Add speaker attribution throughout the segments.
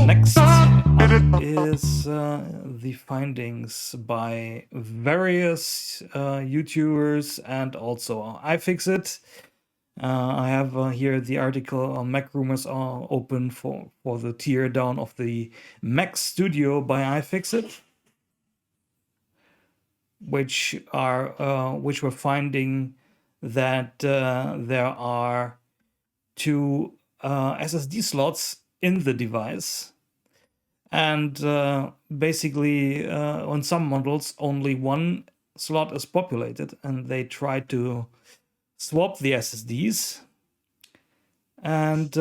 Speaker 1: Next up is the findings by various YouTubers and also iFixit. I have here the article on Mac Rumors are open for the tear down of the Mac Studio by iFixit, which were finding that there are two SSD slots in the device, and basically on some models only one slot is populated, and they try to swap the SSDs. And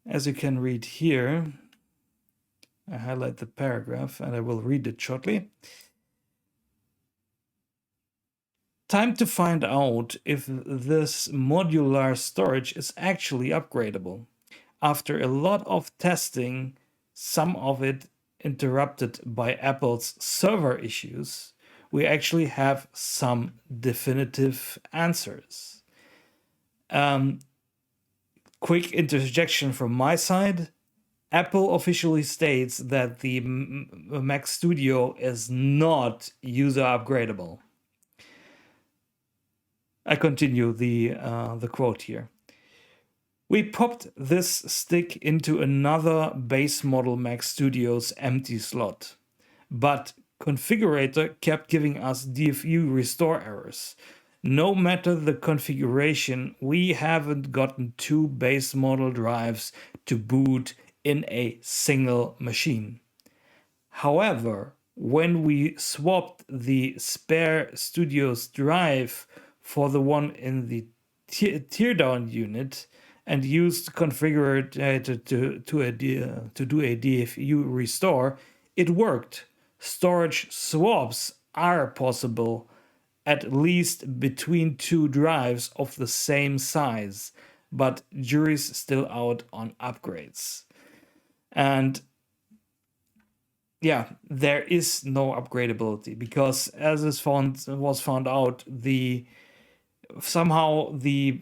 Speaker 1: as you can read here, I highlight the paragraph and I will read it shortly. Time to find out if this modular storage is actually upgradable. After a lot of testing, some of it interrupted by Apple's server issues, we actually have some definitive answers. Quick interjection from my side. Apple officially states that the Mac Studio is not user upgradable. I continue the quote here. We popped this stick into another base model Mac Studio's empty slot, but configurator kept giving us DFU restore errors. No matter the configuration, we haven't gotten two base model drives to boot in a single machine. However, when we swapped the spare Studio's drive for the one in the teardown unit and used configurator to do a DFU restore, it worked. Storage swaps are possible, at least between two drives of the same size, but jury's still out on upgrades. And yeah, there is no upgradability because, as was found out, somehow the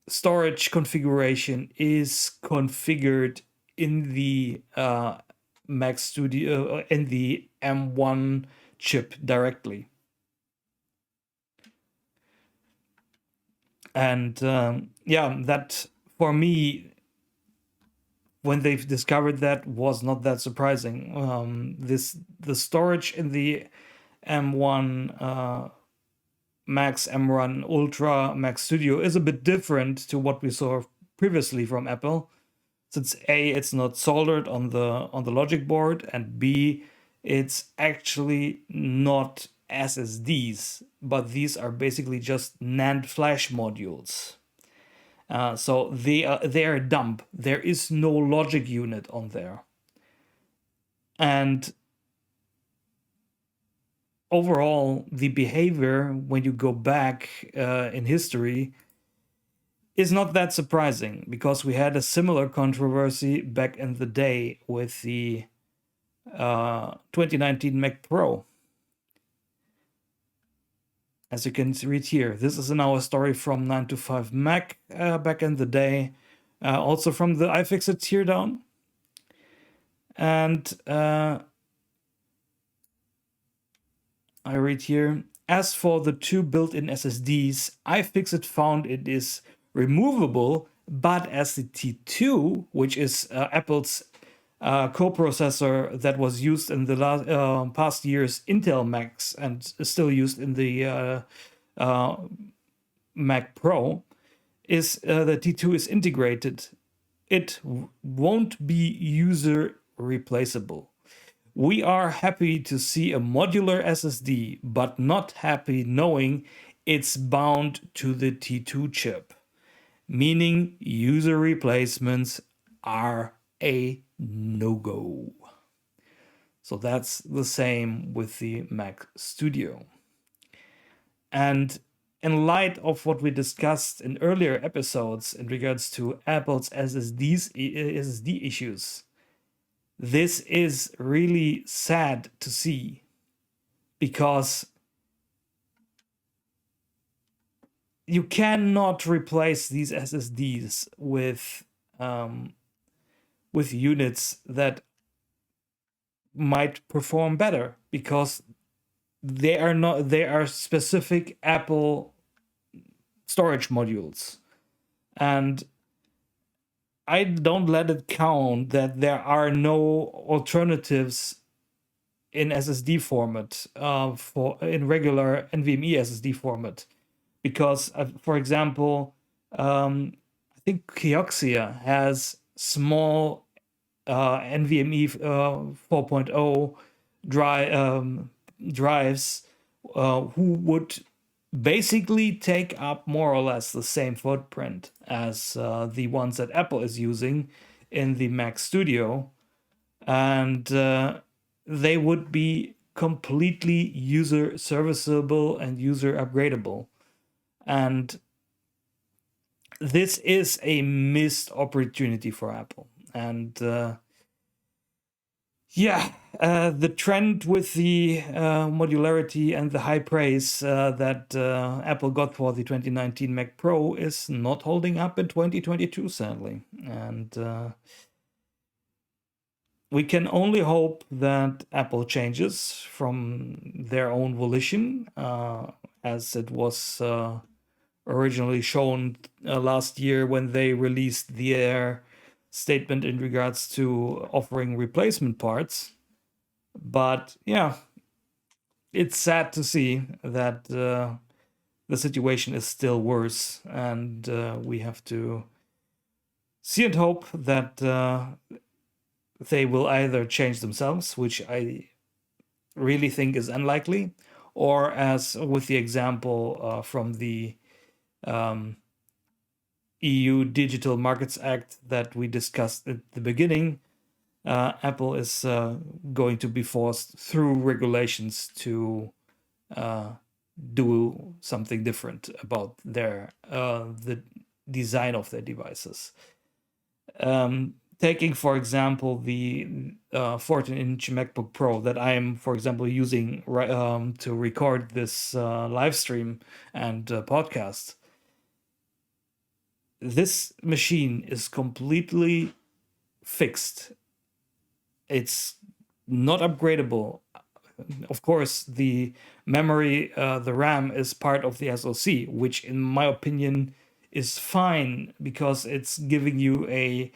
Speaker 1: storage configuration is configured in the Mac Studio in the M1 chip directly. And yeah, that for me, when they've discovered that, was not that surprising. The storage in the M1 Max, M1 Ultra, Mac Studio is a bit different to what we saw previously from Apple, since A, it's not soldered on the logic board, and B, it's actually not SSDs, but these are basically just NAND flash modules. So they are dumb. There is no logic unit on there. And overall, the behavior, when you go back in history, is not that surprising, because we had a similar controversy back in the day with the 2019 Mac Pro. As you can read here, this is now a story from 9to5Mac back in the day, also from the iFixit teardown. And I read here, as for the two built-in SSDs, iFixit found it is removable, but as the T2, which is Apple's coprocessor that was used in the past year's Intel Macs and is still used in the Mac Pro, is the T2 is integrated, it won't be user replaceable. We are happy to see a modular SSD, but not happy knowing it's bound to the T2 chip, meaning user replacements are a no-go. So that's the same with the Mac Studio. And in light of what we discussed in earlier episodes in regards to Apple's SSD issues, this is really sad to see, because you cannot replace these SSDs with units that might perform better, because they are specific Apple storage modules. And I don't let it count that there are no alternatives in SSD format, for in regular NVMe SSD format, because for example, I think Kioxia has small NVMe 4.0 drives, who would basically take up more or less the same footprint as the ones that Apple is using in the Mac Studio, and they would be completely user serviceable and user upgradable. And this is a missed opportunity for Apple. And the trend with the modularity and the high praise that Apple got for the 2019 Mac Pro is not holding up in 2022, sadly. And we can only hope that Apple changes from their own volition, as it was originally shown last year when they released their statement in regards to offering replacement parts. But yeah, it's sad to see that the situation is still worse, and we have to see and hope that they will either change themselves, which I really think is unlikely, or as with the example from the EU Digital Markets Act that we discussed at the beginning, Apple is going to be forced through regulations to do something different about their the design of their devices. Taking, for example, the 14-inch MacBook Pro that I am, for example, using to record this live stream and podcast. This machine is completely fixed. It's not upgradable. Of course, the memory, the RAM is part of the SoC, which in my opinion is fine because it's giving you a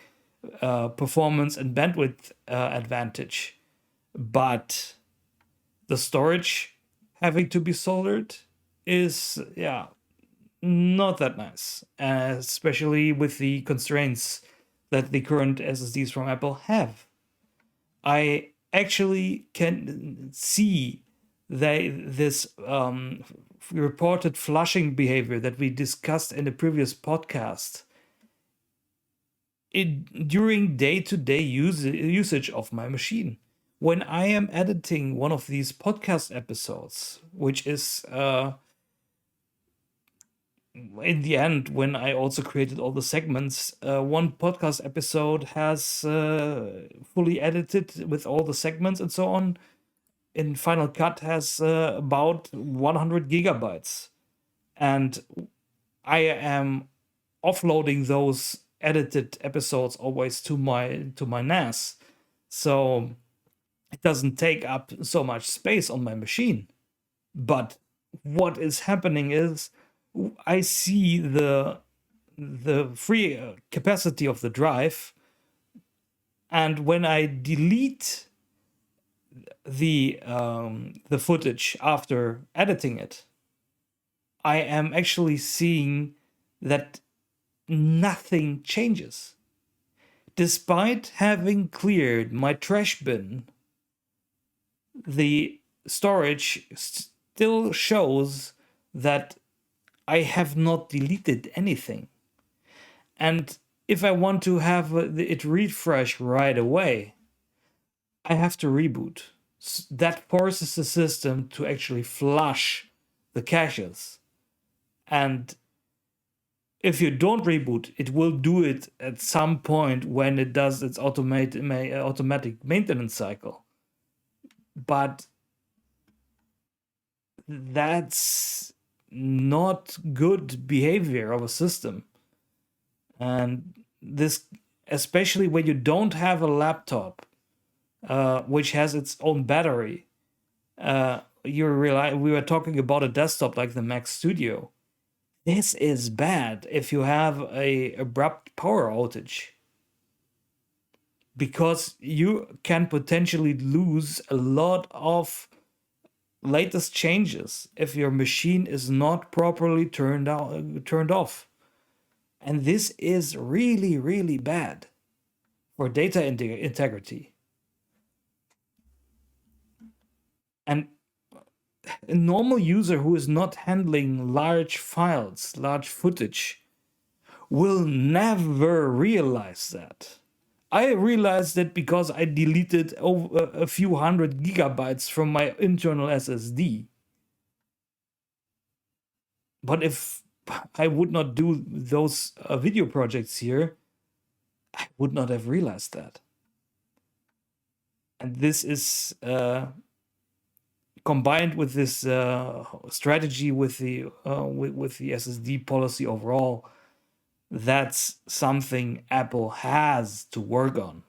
Speaker 1: performance and bandwidth advantage. But the storage having to be soldered is, not that nice, especially with the constraints that the current SSDs from Apple have. I actually can see this reported flushing behavior that we discussed in the previous podcast during day-to-day usage of my machine. When I am editing one of these podcast episodes, which is in the end, when I also created all the segments, one podcast episode has fully edited with all the segments and so on. In Final Cut has about 100 gigabytes. And I am offloading those edited episodes always to my NAS. So it doesn't take up so much space on my machine. But what is happening is I see the free capacity of the drive, and when I delete the footage after editing it, I am actually seeing that nothing changes. Despite having cleared my trash bin, the storage still shows that I have not deleted anything. And if I want to have it refresh right away, I have to reboot. That forces the system to actually flush the caches. And if you don't reboot, it will do it at some point when it does its automatic maintenance cycle. But that's not good behavior of a system. And this, especially when you don't have a laptop which has its own battery. We were talking about a desktop like the Mac Studio. This is bad if you have a abrupt power outage, because you can potentially lose a lot of latest changes if your machine is not properly turned off. And this is really, really bad for data integrity. And a normal user who is not handling large files, large footage, will never realize that. I realized that because I deleted over a few hundred gigabytes from my internal SSD. But if I would not do those video projects here, I would not have realized that. And this is combined with this strategy with the SSD policy overall. That's something Apple has to work on.